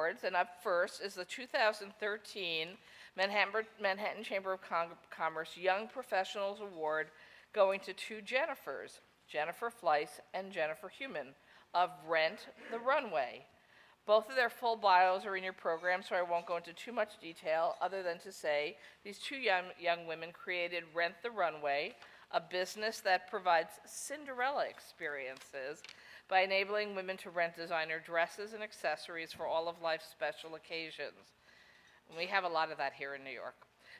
Awards, and up first is the 2013 Manhattan Chamber of Commerce Young Professionals Award, going to two Jennifers, Jennifer Fleiss and Jennifer Human, of Rent the Runway. Both of their full bios are in your program, so I won't go into too much detail other than to say these two young women created Rent the Runway, a business that provides Cinderella experiences by enabling women to rent designer dresses and accessories for all of life's special occasions. And we have a lot of that here in New York.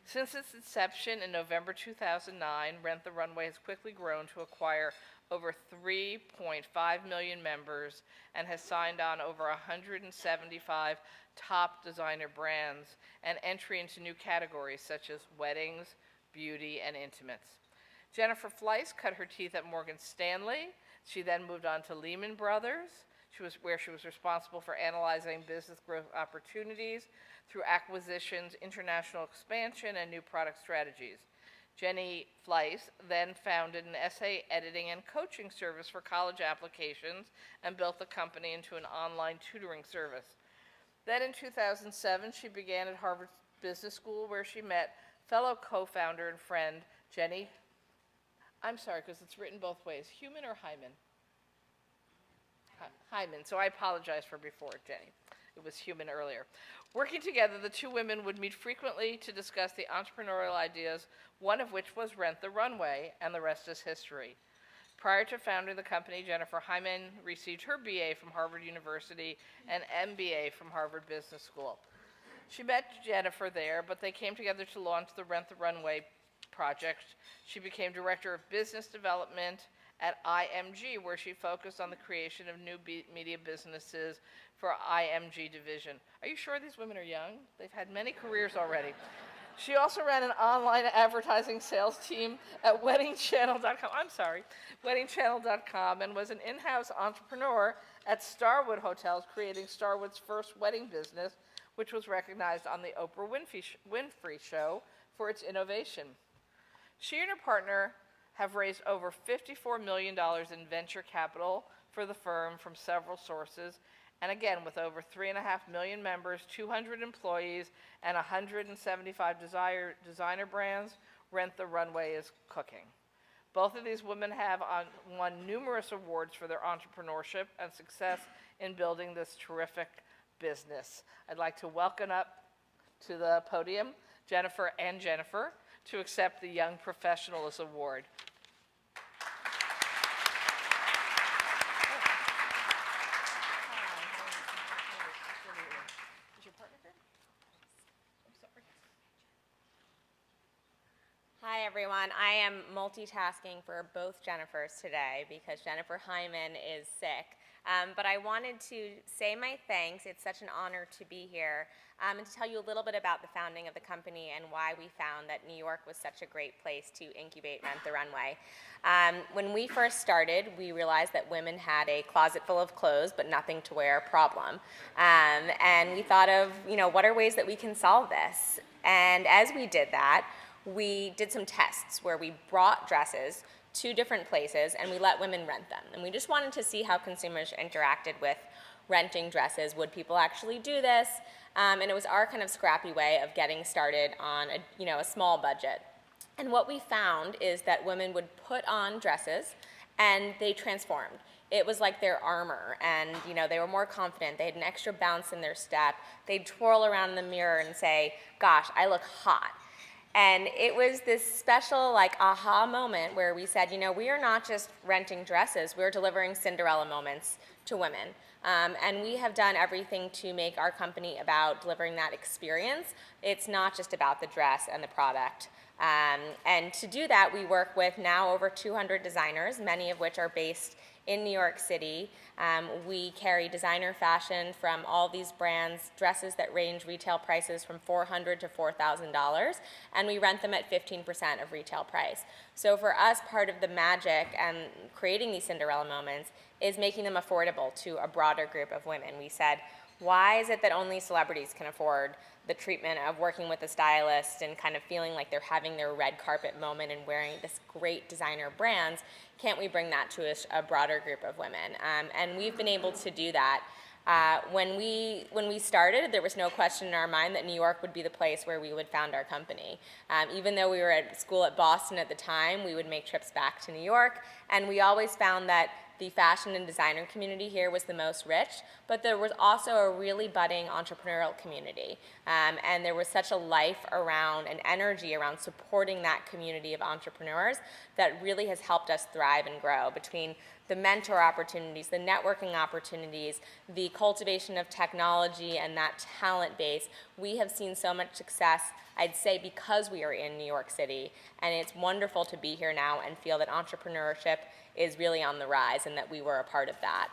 Since its inception in November 2009, Rent the Runway has quickly grown to acquire over 3.5 million members and has signed on over 175 top designer brands and entry into new categories such as weddings, beauty, and intimates. Jennifer Fleiss cut her teeth at Morgan Stanley. She then moved on to Lehman Brothers, where she was responsible for analyzing business growth opportunities through acquisitions, international expansion, and new product strategies. Jenny Fleiss then founded an essay editing and coaching service for college applications and built the company into an online tutoring service. Then in 2007, she began at Harvard Business School, where she met fellow co-founder and friend Jenny. I'm sorry, because it's written both ways. Human or Hyman? Hyman, so I apologize for before, Jenny. It was Human earlier. Working together, the two women would meet frequently to discuss the entrepreneurial ideas, one of which was Rent the Runway, and the rest is history. Prior to founding the company, Jennifer Hyman received her BA from Harvard University and MBA from Harvard Business School. She met Jennifer there, but they came together to launch the Rent the Runway project. She became Director of Business Development at IMG, where she focused on the creation of new media businesses for IMG division. Are you sure these women are young? They've had many careers already. She also ran an online advertising sales team at weddingchannel.com, and was an in-house entrepreneur at Starwood Hotels, creating Starwood's first wedding business, which was recognized on the Oprah Winfrey Show for its innovation. She and her partner have raised over $54 million in venture capital for the firm from several sources, and again, with over 3.5 million members, 200 employees, and 175 designer brands, Rent the Runway is cooking. Both of these women have won numerous awards for their entrepreneurship and success in building this terrific business. I'd like to welcome up to the podium Jennifer to accept the Young Professionals Award. Hi everyone, I am multitasking for both Jennifers today because Jennifer Hyman is sick. But I wanted to say my thanks. It's such an honor to be here and to tell you a little bit about the founding of the company and why we found that New York was such a great place to incubate Rent the Runway. When we first started, we realized that women had a closet full of clothes but nothing to wear problem. And we thought of, what are ways that we can solve this? And as we did that, we did some tests where we brought dresses to different places and we let women rent them. And we just wanted to see how consumers interacted with renting dresses. Would people actually do this? And it was our kind of scrappy way of getting started on a small budget. And what we found is that women would put on dresses and they transformed. It was like their armor, and they were more confident. They had an extra bounce in their step. They'd twirl around in the mirror and say, gosh, I look hot. And it was this special aha moment where we said, we are not just renting dresses, we're delivering Cinderella moments to women. And we have done everything to make our company about delivering that experience. It's not just about the dress and the product. And to do that, we work with now over 200 designers, many of which are based in New York City. We carry designer fashion from all these brands, dresses that range retail prices from $400 to $4,000, and we rent them at 15% of retail price. So for us, part of the magic and creating these Cinderella moments is making them affordable to a broader group of women. We said, why is it that only celebrities can afford the treatment of working with a stylist and kind of feeling like they're having their red carpet moment and wearing this great designer brands? Can't we bring that to a broader group of women? And we've been able to do that. When we started, there was no question in our mind that New York would be the place where we would found our company. Even though we were at school at Boston at the time, we would make trips back to New York, and we always found that the fashion and designer community here was the most rich, but there was also a really budding entrepreneurial community. And there was such a life around, an energy around supporting that community of entrepreneurs that really has helped us thrive and grow, between the mentor opportunities, the networking opportunities, the cultivation of technology and that talent base. We have seen so much success, I'd say, because we are in New York City, and it's wonderful to be here now and feel that entrepreneurship is really on the rise and that we were a part of that.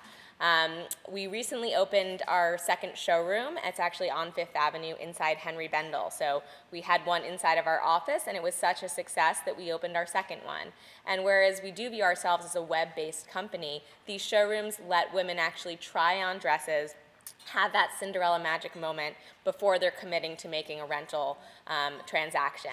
We recently opened our second showroom. It's actually on Fifth Avenue inside Henry Bendel. So we had one inside of our office, and it was such a success that we opened our second one. And whereas we do view ourselves as a web-based company, these showrooms let women actually try on dresses, have that Cinderella magic moment before they're committing to making a rental transaction.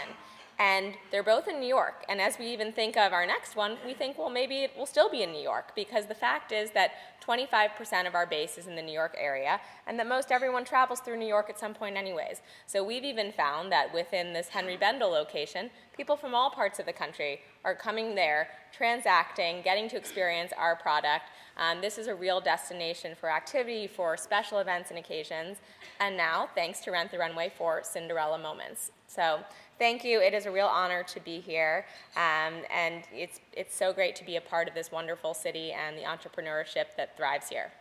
And they're both in New York. And as we even think of our next one, we think, well, maybe it will still be in New York, because the fact is that 25% of our base is in the New York area, and that most everyone travels through New York at some point anyways. So we've even found that within this Henry Bendel location, people from all parts of the country are coming there, transacting, getting to experience our product. This is a real destination for activity, for special events and occasions, and now, thanks to Rent the Runway, for Cinderella moments. So thank you. It is a real honor to be here, and it's so great to be a part of this wonderful city and the entrepreneurship that thrives here.